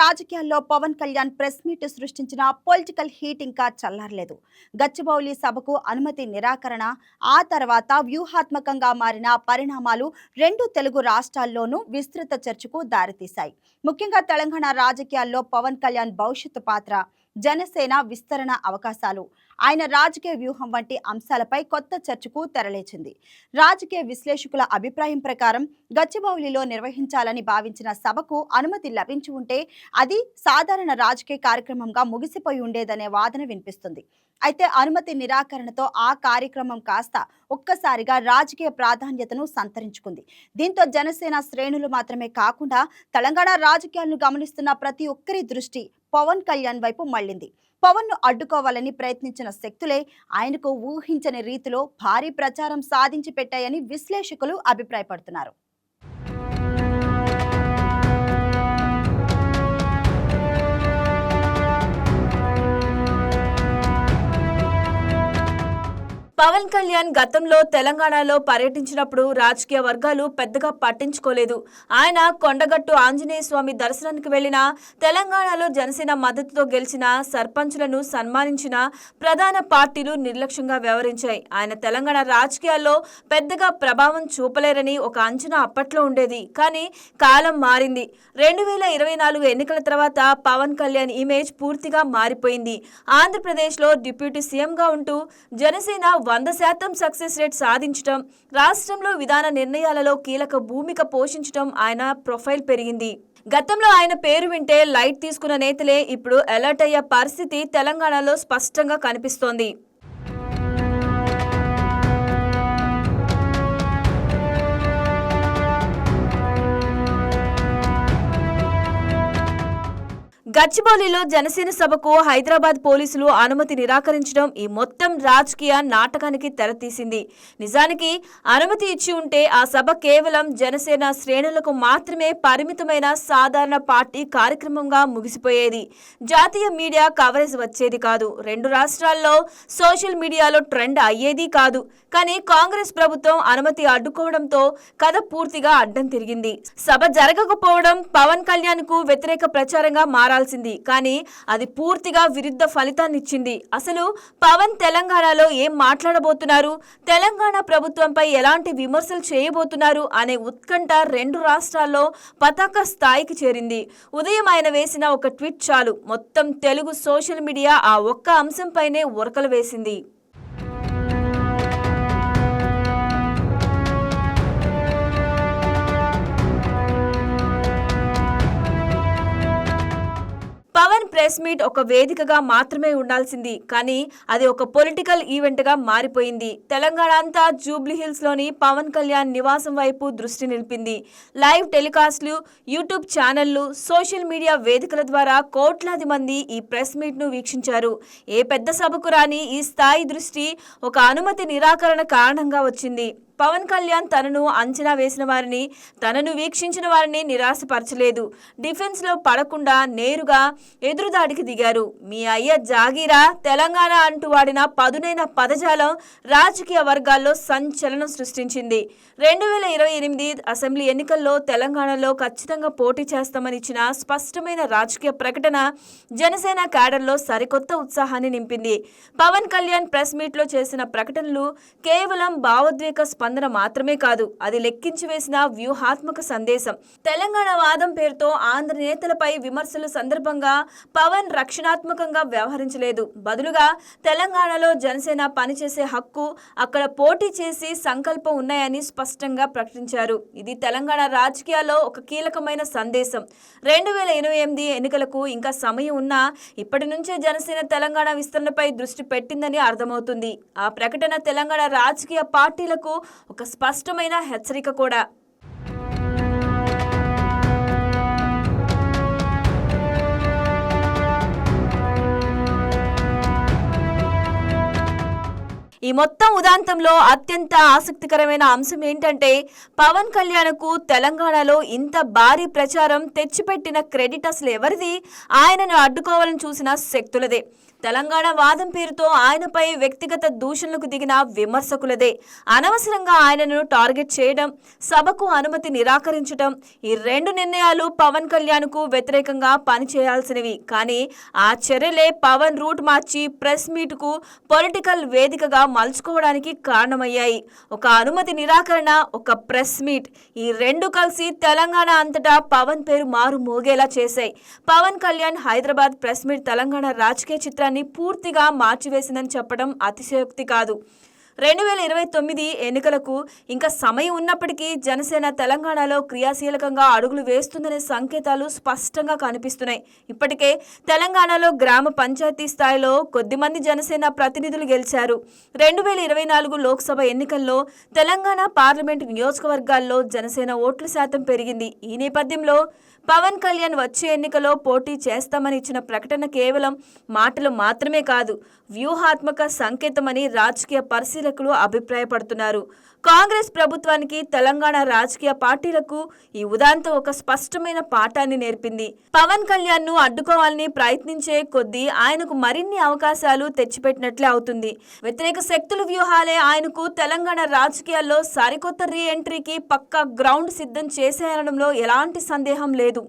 రాజకీయాల్లో Pawan Kalyan press meet సృష్టించిన political heat ఇంకా చల్లారలేదు. గచ్చిబౌలి సభకు అనుమతి నిరాకరణ, ఆ తర్వాత వ్యూహాత్మకంగా మారిన పరిణామాలు రెండు తెలుగు రాష్ట్రాల్లోనూ విస్తృత చర్చకు దారితీశాయి. ముఖ్యంగా తెలంగాణ రాజకీయాల్లో పవన్ కళ్యాణ్ భవిష్యత్తు పాత్ర, జనసేన విస్తరణ అవకాశాలు, ఆయన రాజకీయ వ్యూహం వంటి అంశాలపై కొత్త చర్చకు తెరలేచింది. రాజకీయ విశ్లేషకుల అభిప్రాయం ప్రకారం గచ్చిబౌలిలో నిర్వహించాలని భావించిన సభకు అనుమతి లభించి ఉంటే అది సాధారణ రాజకీయ కార్యక్రమంగా ముగిసిపోయి ఉండేదనే వాదన వినిపిస్తుంది. అయితే అనుమతి నిరాకరణతో ఆ కార్యక్రమం కాస్త ఒక్కసారిగా రాజకీయ ప్రాధాన్యతను సంతరించుకుంది. దీంతో జనసేన శ్రేణులు మాత్రమే కాకుండా తెలంగాణ రాజకీయాలను గమనిస్తున్న ప్రతి ఒక్కరి దృష్టి పవన్ కళ్యాణ్ వైపు మళ్లింది. పవన్ ను అడ్డుకోవాలని ప్రయత్నించిన శక్తులే ఆయనకు ఊహించని రీతిలో భారీ ప్రచారం సాధించి పెట్టాయని విశ్లేషకులు అభిప్రాయపడుతున్నారు. పవన్ కళ్యాణ్ గతంలో తెలంగాణలో పర్యటించినప్పుడు రాజకీయ వర్గాలు పెద్దగా పట్టించుకోలేదు. ఆయన కొండగట్టు ఆంజనేయ స్వామి దర్శనానికి వెళ్లిన, తెలంగాణలో జనసేన మద్దతుతో గెలిచిన సర్పంచులను సన్మానించిన ప్రధాన పార్టీలు నిర్లక్ష్యంగా వ్యవహరించాయి. ఆయన తెలంగాణ రాజకీయాల్లో పెద్దగా ప్రభావం చూపలేరని ఒక అంచనా అప్పట్లో ఉండేది. కానీ కాలం మారింది. 2024 ఎన్నికల తర్వాత పవన్ కళ్యాణ్ ఇమేజ్ పూర్తిగా మారిపోయింది. ఆంధ్రప్రదేశ్లో డిప్యూటీ సీఎంగా ఉంటూ జనసేన 100% సక్సెస్ రేట్ సాధించడం, రాష్ట్రంలో విధాన నిర్ణయాలలో కీలక భూమిక పోషించడం ఆయన ప్రొఫైల్ పెరిగింది. గతంలో ఆయన పేరు వింటే లైట్ తీసుకున్న నేతలే ఇప్పుడు అలర్ట్ అయ్యే పరిస్థితి తెలంగాణలో స్పష్టంగా కనిపిస్తోంది. గచ్చిబౌలిలో జనసేన సభకు హైదరాబాద్ పోలీసులు అనుమతి నిరాకరించడం ఈ మొత్తం రాజకీయ నాటకానికి తెరతీసింది. నిజానికి అనుమతి ఇచ్చి ఉంటే ఆ సభ కేవలం జనసేన శ్రేణులకు మాత్రమే పరిమితమైన సాధారణ పార్టీ కార్యక్రమంగా ముగిసిపోయేది. జాతీయ మీడియా కవరేజ్ వచ్చేది కాదు. రెండు రాష్ట్రాల్లో సోషల్ మీడియాలో ట్రెండ్ అయ్యేది కాదు. కానీ కాంగ్రెస్ ప్రభుత్వం అనుమతి అడ్డుకోవడంతో కథ పూర్తిగా అడ్డం తిరిగింది. సభ జరగకపోవడం పవన్ కళ్యాణ్ కు వ్యతిరేక ప్రచారంగా మారాల్సింది. కానీ అది పూర్తిగా విరుద్ధ ఫలితాన్ని ఇచ్చింది. అసలు పవన్ తెలంగాణలో ఏం మాట్లాడబోతున్నారు, తెలంగాణ ప్రభుత్వంపై ఎలాంటి విమర్శలు చేయబోతున్నారు అనే ఉత్కంఠ రెండు రాష్ట్రాల్లో పతాక స్థాయికి చేరింది. ఉదయం ఆయన వేసిన ఒక ట్వీట్ చాలు మొత్తం తెలుగు సోషల్ మీడియా ఆ ఒక్క అంశంపైనే ఉరకలు వేసింది. పవన్ ప్రెస్ మీట్ ఒక వేదికగా మాత్రమే ఉండాల్సింది. కానీ అది ఒక పొలిటికల్ ఈవెంట్ గా మారిపోయింది. తెలంగాణ అంతా జూబ్లీ హిల్స్ లోని పవన్ కళ్యాణ్ నివాసం వైపు దృష్టి నిలిపింది. లైవ్ టెలికాస్ట్లు, యూట్యూబ్ ఛానళ్లు, సోషల్ మీడియా వేదికల ద్వారా కోట్లాది మంది ఈ ప్రెస్ మీట్ ను వీక్షించారు. ఏ పెద్ద సభకు రాని ఈ స్థాయి దృష్టి ఒక అనుమతి నిరాకరణ కారణంగా వచ్చింది. పవన్ కళ్యాణ్ తనను అంచనా వేసిన వారిని, తనను వీక్షించిన వారిని నిరాశపరచలేదు. డిఫెన్స్ లో పడకుండా నేరుగా ఎదురుదాడికి దిగారు. మీ అయ్య జాగీరా తెలంగాణ అంటూ వాడిన పదునైన పదజాలం రాజకీయ వర్గాల్లో సంచలనం సృష్టించింది. 2028 అసెంబ్లీ ఎన్నికల్లో తెలంగాణలో ఖచ్చితంగా పోటీ చేస్తామని ఇచ్చిన స్పష్టమైన రాజకీయ ప్రకటన జనసేన క్యాడర్లో సరికొత్త ఉత్సాహాన్ని నింపింది. పవన్ కళ్యాణ్ ప్రెస్ మీట్ లో చేసిన ప్రకటనలు కేవలం భావోద్వేగ స్పందన మాత్రమే కాదు, అది లెక్కించి వేసిన వ్యూహాత్మక సందేశం. తెలంగాణ వాదం పేరుతో ఆంధ్ర నేతలపై విమర్శల సందర్భంగా పవన్ రక్షణాత్మకంగా వ్యవహరించలేదు. బదులుగా తెలంగాణలో జనసేన పనిచేసే హక్కు, అక్కడ పోటీ చేసి సంకల్పం ఉన్నాయని స్పష్టంగా ప్రకటించారు. ఇది తెలంగాణ రాజకీయాల్లో ఒక కీలకమైన సందేశం. 2028 ఎన్నికలకు ఇంకా సమయం ఉన్నా ఇప్పటి నుంచే జనసేన తెలంగాణ విస్తరణపై దృష్టి పెట్టిందని అర్థమవుతుంది. ఆ ప్రకటన తెలంగాణ రాజకీయ పార్టీలకు ఒక స్పష్టమైన హెచ్చరిక కూడా. ఈ మొత్తం ఉదాంతంలో అత్యంత ఆసక్తికరమైన అంశం ఏంటంటే పవన్ కళ్యాణ్కు తెలంగాణలో ఇంత భారీ ప్రచారం తెచ్చిపెట్టిన క్రెడిట్ అసలు ఎవరిది? ఆయనను అడ్డుకోవాలని చూసిన శక్తులదే. తెలంగాణ వాదం పేరుతో ఆయనపై వ్యక్తిగత దూషణలకు దిగిన విమర్శకులదే. అనవసరంగా ఆయనను టార్గెట్ చేయడం, సభకు అనుమతి నిరాకరించడం, ఈ రెండు నిర్ణయాలు పవన్ కళ్యాణ్కు వ్యతిరేకంగా పనిచేయాల్సినవి. కానీ ఆ చర్యలే పవన్ రూట్ మార్చి ప్రెస్ మీట్కు పొలిటికల్ వేదికగా మలుచుకోవడానికి కారణమయ్యాయి. ఒక అనుమతి నిరాకరణ, ఒక ప్రెస్ మీట్, ఈ రెండు కలిసి తెలంగాణ అంతటా పవన్ పేరు మారు మోగేలా చేశాయి. పవన్ కళ్యాణ్ హైదరాబాద్ ప్రెస్ మీట్ తెలంగాణ రాజకీయ చిత్రాన్ని పూర్తిగా మార్చివేసిందని చెప్పడం అతిశయోక్తి కాదు. 2029 ఎన్నికలకు ఇంకా సమయం ఉన్నప్పటికీ జనసేన తెలంగాణలో క్రియాశీలకంగా అడుగులు వేస్తుందనే సంకేతాలు స్పష్టంగా కనిపిస్తున్నాయి. ఇప్పటికే తెలంగాణలో గ్రామ పంచాయతీ స్థాయిలో కొద్దిమంది జనసేన ప్రతినిధులు గెలిచారు. 2024 లోక్సభ ఎన్నికల్లో తెలంగాణ పార్లమెంటు నియోజకవర్గాల్లో జనసేన ఓట్ల శాతం పెరిగింది. ఈ నేపథ్యంలో పవన్ కళ్యాణ్ వచ్చే ఎన్నికలో పోటీ చేస్తామని ఇచ్చిన ప్రకటన కేవలం మాటలు మాత్రమే కాదు, వ్యూహాత్మక సంకేతమని రాజకీయ పరిశీలకులు అభిప్రాయపడుతున్నారు. కాంగ్రెస్ ప్రభుత్వానికి, తెలంగాణ రాజకీయ పార్టీలకు ఈ ఉదాంతం ఒక స్పష్టమైన పాఠాన్ని నేర్పింది. పవన్ కళ్యాణ్ ను అడ్డుకోవాలని ప్రయత్నించే కొద్దీ ఆయనకు మరిన్ని అవకాశాలు తెచ్చిపెట్టినట్లే అవుతుంది. వ్యతిరేక శక్తుల వ్యూహాలే ఆయనకు తెలంగాణ రాజకీయాల్లో సరికొత్త రీ ఎంట్రీకి పక్కా గ్రౌండ్ సిద్ధం చేసేయడంలో ఎలాంటి సందేహం లేదు.